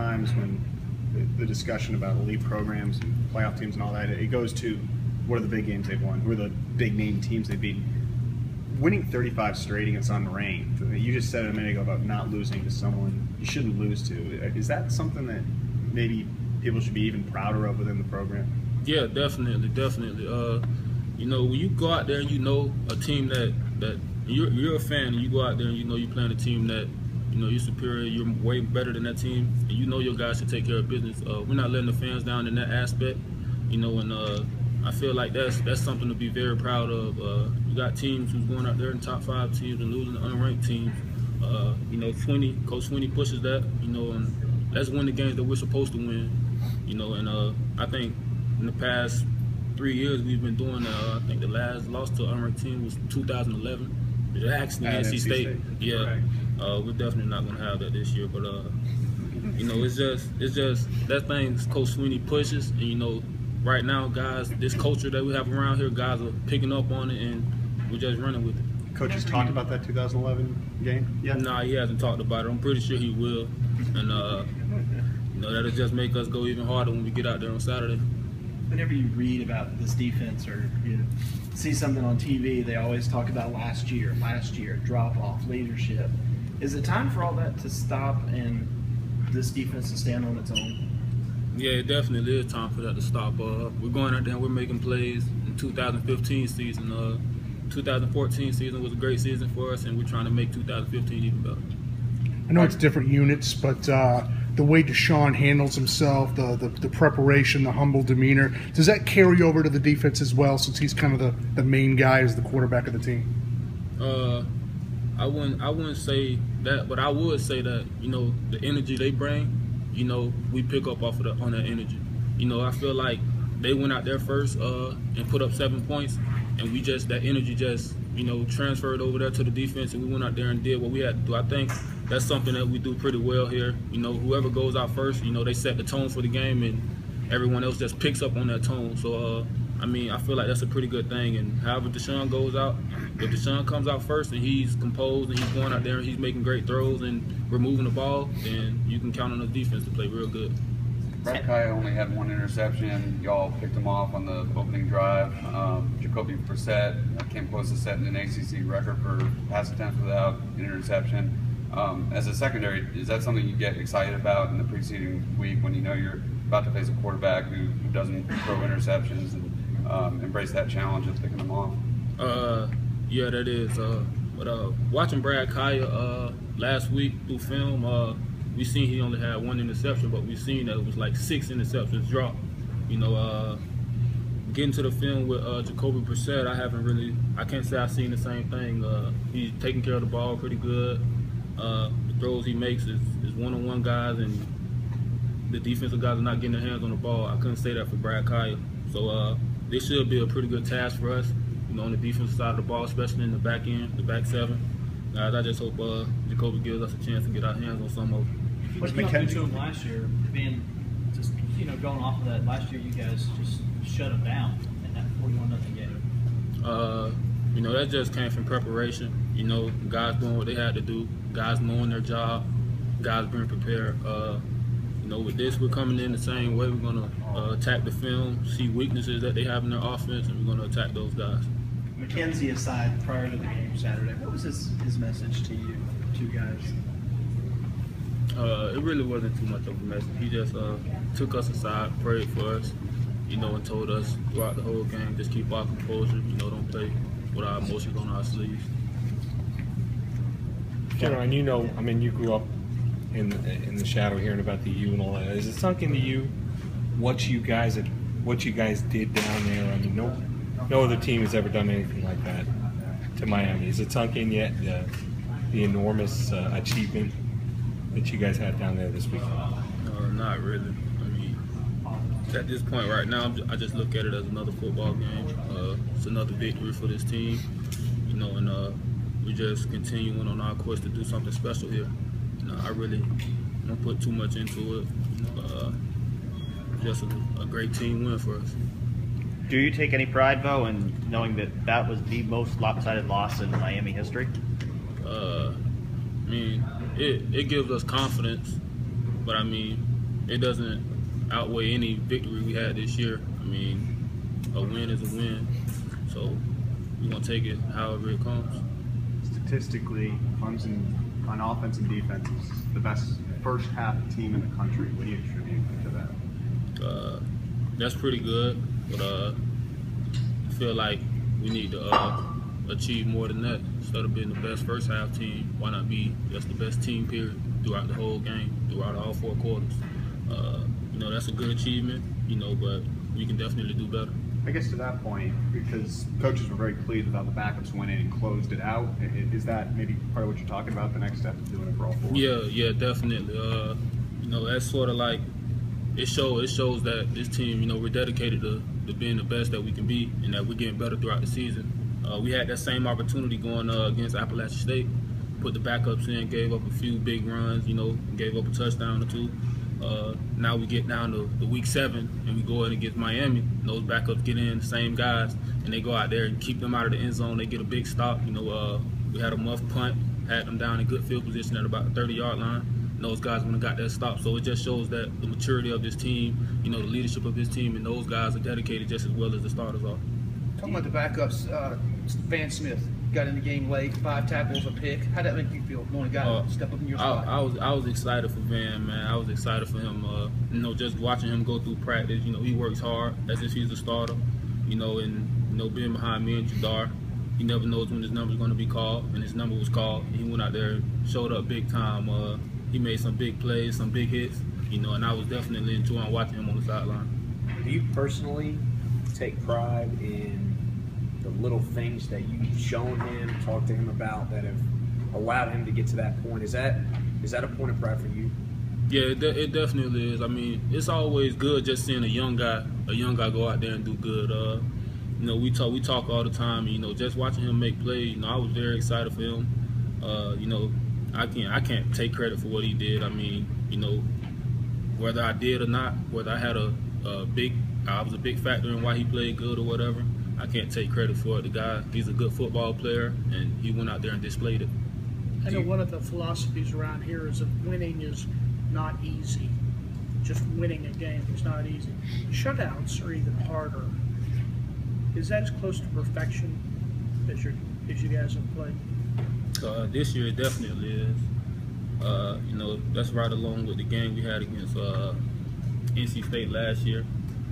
times when the discussion about elite programs and playoff teams and all that, it goes to what are the big games they've won, who are the big name teams they've beaten. Winning 35 straight against unranked, you just said a minute ago about not losing to someone you shouldn't lose to. Is that something that maybe people should be even prouder of within the program? Yeah, definitely. You know, when you go out there and you know a team that you're a fan, and you go out there and you know you're playing a team that, you know, you're superior, you're way better than that team, and you know your guys should take care of business. We're not letting the fans down in that aspect, you know, and I feel like that's something to be very proud of. You got teams who's going out there in top 5 teams and losing to unranked teams. You know, Coach Sweeney pushes that, you know, and let's win the games that we're supposed to win, you know, and I think in the past 3 years we've been doing that. I think the last loss to unranked team was 2011. It actually NC State. Yeah, we're definitely not going to have that this year, but you know, it's just that thing Coach Sweeney pushes, and you know, right now, guys, this culture that we have around here, guys are picking up on it, and we're just running with it. Coach has talked about that 2011 game? Yeah. Nah, he hasn't talked about it. I'm pretty sure he will, and you know, that'll just make us go even harder when we get out there on Saturday. Whenever you read about this defense or you know, see something on TV, they always talk about last year, drop off, leadership. Is it time for all that to stop and this defense to stand on its own? Yeah, it definitely is time for that to stop. We're going out there and we're making plays. In 2015 season, 2014 season was a great season for us, and we're trying to make 2015 even better. I know it's different units, but the way Deshaun handles himself, the preparation, the humble demeanor, does that carry over to the defense as well, since he's kind of the main guy as the quarterback of the team? I wouldn't say that, but I would say that, you know, the energy they bring, you know, we pick up off of on that energy. You know, I feel like they went out there first and put up 7 points, and we just, that energy just, you know, transferred over there to the defense, and we went out there and did what we had to do. I think that's something that we do pretty well here. You know, whoever goes out first, you know, they set the tone for the game, and everyone else just picks up on that tone. So, I mean, I feel like that's a pretty good thing. And however Deshaun goes out, if Deshaun comes out first and he's composed and he's going out there and he's making great throws and we're moving the ball, then you can count on the defense to play real good. Brad Kaya only had 1 interception. Y'all picked him off on the opening drive. Jacoby Brissett came close to setting an ACC record for pass attempts without an interception. As a secondary, is that something you get excited about in the preceding week when you know you're about to face a quarterback who doesn't throw interceptions and embrace that challenge of picking them off? Yeah, that is. But watching Brad Kaya last week through film, we seen he only had 1 interception, but we seen that it was like 6 interceptions dropped. You know, getting to the film with Jacoby Brissett, I can't say I've seen the same thing. He's taking care of the ball pretty good. The throws he makes is one-on-one guys, and the defensive guys are not getting their hands on the ball. I couldn't say that for Brad Kaya. So this should be a pretty good task for us, you know, on the defensive side of the ball, especially in the back end, the back 7. Guys, I just hope Jacoby gives us a chance to get our hands on some of them. What did you do to him last year? Being just, you know, going off of that, last year you guys just shut him down in that 41-0 game. You know, that just came from preparation. You know, guys doing what they had to do, guys knowing their job, guys being prepared. You know, with this, we're coming in the same way. We're going to attack the film, see weaknesses that they have in their offense, and we're going to attack those guys. McKenzie aside, prior to the game Saturday, what was his message to you two guys? It really wasn't too much of a message. He just took us aside, prayed for us, you know, and told us throughout the whole game, just keep our composure, you know, don't play with our emotions on our sleeves. Jayron, you know, I mean, you grew up in the shadow hearing about the U and all that. Is it sunk into you what you guys did down there? I mean, no other team has ever done anything like that to Miami. Is it sunk in yet, the enormous achievement that you guys had down there this weekend? Not really. I mean, at this point right now, I just look at it as another football game. It's another victory for this team, you know, and we're just continuing on our course to do something special here. You know, I really don't put too much into it. Just a great team win for us. Do you take any pride, though, in knowing that that was the most lopsided loss in Miami history? I mean, it gives us confidence, but I mean, it doesn't outweigh any victory we had this year. I mean, a win is a win, so we're gonna take it however it comes. Statistically, Clemson on offense and defense is the best first half team in the country. What do you attribute to that? That's pretty good, but I feel like we need to achieve more than that. Instead of being the best first half team, why not be just the best team period throughout the whole game, throughout all 4 quarters? You know, that's a good achievement, you know, but we can definitely do better. I guess to that point, because coaches were very pleased with how the backups went in and closed it out, is that maybe part of what you're talking about, the next step of doing it for all 4? Yeah, definitely. You know, that's sort of like, it shows that this team, you know, we're dedicated to being the best that we can be and that we're getting better throughout the season. We had that same opportunity going against Appalachian State. Put the backups in, gave up a few big runs, you know, gave up a touchdown or 2. Now we get down to the week 7 and we go in against Miami. And those backups get in, the same guys, and they go out there and keep them out of the end zone. They get a big stop. You know, we had a muff punt, had them down in good field position at about the 30-yard line. And those guys wouldn't have got that stop. So it just shows that the maturity of this team, you know, the leadership of this team, and those guys are dedicated just as well as the starters are. Talking about the backups, Van Smith got in the game late, 5 tackles, a pick. How'd that make you feel? Knowing a guy step up in your spot. I was excited for Van, man. I was excited for him. You know, just watching him go through practice. You know, he works hard as if he's a starter. You know, and you know, being behind me and Jadar, he never knows when his number's going to be called, and his number was called. And he went out there and showed up big time. He made some big plays, some big hits. You know, and I was definitely enjoying watching him on the sideline. Do you personally take pride in the little things that you've shown him, talked to him about, that have allowed him to get to that point? Is that a point of pride for you? Yeah, it definitely is. I mean, it's always good just seeing a young guy go out there and do good. You know, we talk all the time. You know, just watching him make plays. You know, I was very excited for him. You know, I can't take credit for what he did. I mean, you know, whether I did or not, whether I had I was a big factor in why he played good or whatever, I can't take credit for it. The guy, he's a good football player, and he went out there and displayed it. I know one of the philosophies around here is that winning is not easy. Just winning a game is not easy. Shutouts are even harder. Is that as close to perfection as you guys have played? This year it definitely is. You know, that's right along with the game we had against NC State last year.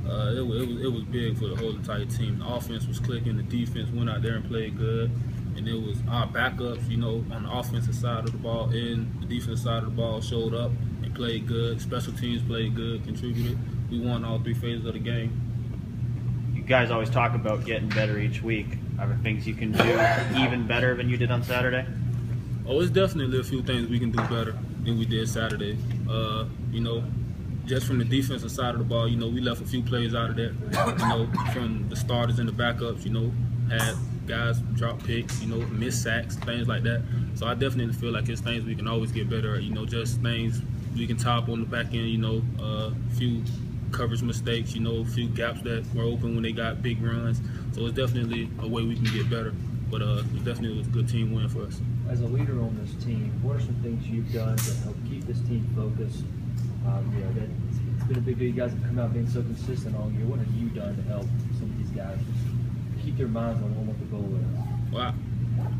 It was big for the whole entire team. The offense was clicking, the defense went out there and played good, and it was our backups, you know, on the offensive side of the ball and the defensive side of the ball showed up and played good. Special teams played good, contributed. We won all 3 phases of the game. You guys always talk about getting better each week. Are there things you can do even better than you did on Saturday? Oh, it's definitely a few things we can do better than we did Saturday. You know, just from the defensive side of the ball, you know, we left a few plays out of there. You know, from the starters and the backups, you know, had guys drop picks, you know, miss sacks, things like that. So I definitely feel like it's things we can always get better at, you know, just things we can top on the back end, you know, a few coverage mistakes, you know, a few gaps that were open when they got big runs. So it's definitely a way we can get better. But it definitely was a good team win for us. As a leader on this team, what are some things you've done to help keep this team focused? You know, it's been a big deal. You guys have come out being so consistent all year. What have you done to help some of these guys just keep their minds on what the goal is? Well,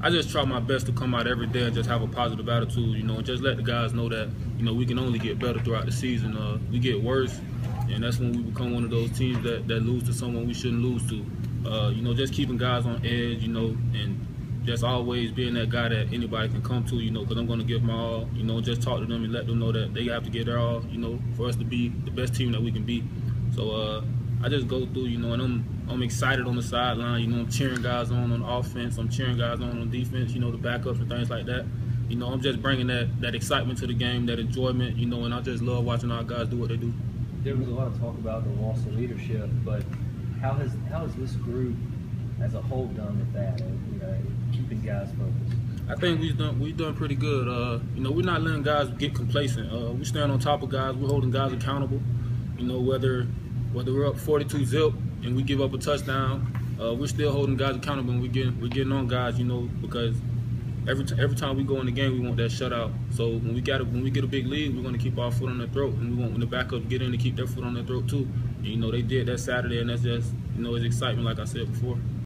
I just try my best to come out every day and just have a positive attitude, you know, and just let the guys know that, you know, we can only get better throughout the season. We get worse, and that's when we become one of those teams that lose to someone we shouldn't lose to. You know, just keeping guys on edge, you know, and just always being that guy that anybody can come to, you know, because I'm going to give my all, you know, just talk to them and let them know that they have to get their all, you know, for us to be the best team that we can be. So I just go through, you know, and I'm excited on the sideline, you know, I'm cheering guys on offense, I'm cheering guys on defense, you know, the backups and things like that. You know, I'm just bringing that excitement to the game, that enjoyment, you know, and I just love watching our guys do what they do. There was a lot of talk about the loss of leadership, but how has this group as a whole done with that, you know, keeping guys focused? I think we've done pretty good. You know, we're not letting guys get complacent. We stand on top of guys. We're holding guys accountable. You know, whether we're up 42-0 and we give up a touchdown, we're still holding guys accountable and we're getting on guys. You know, because every time we go in the game, we want that shutout. So when we get a big lead, we're going to keep our foot on their throat, and we want when the backups get in to keep their foot on their throat too. And, they did that Saturday, and that's just it's excitement, like I said before.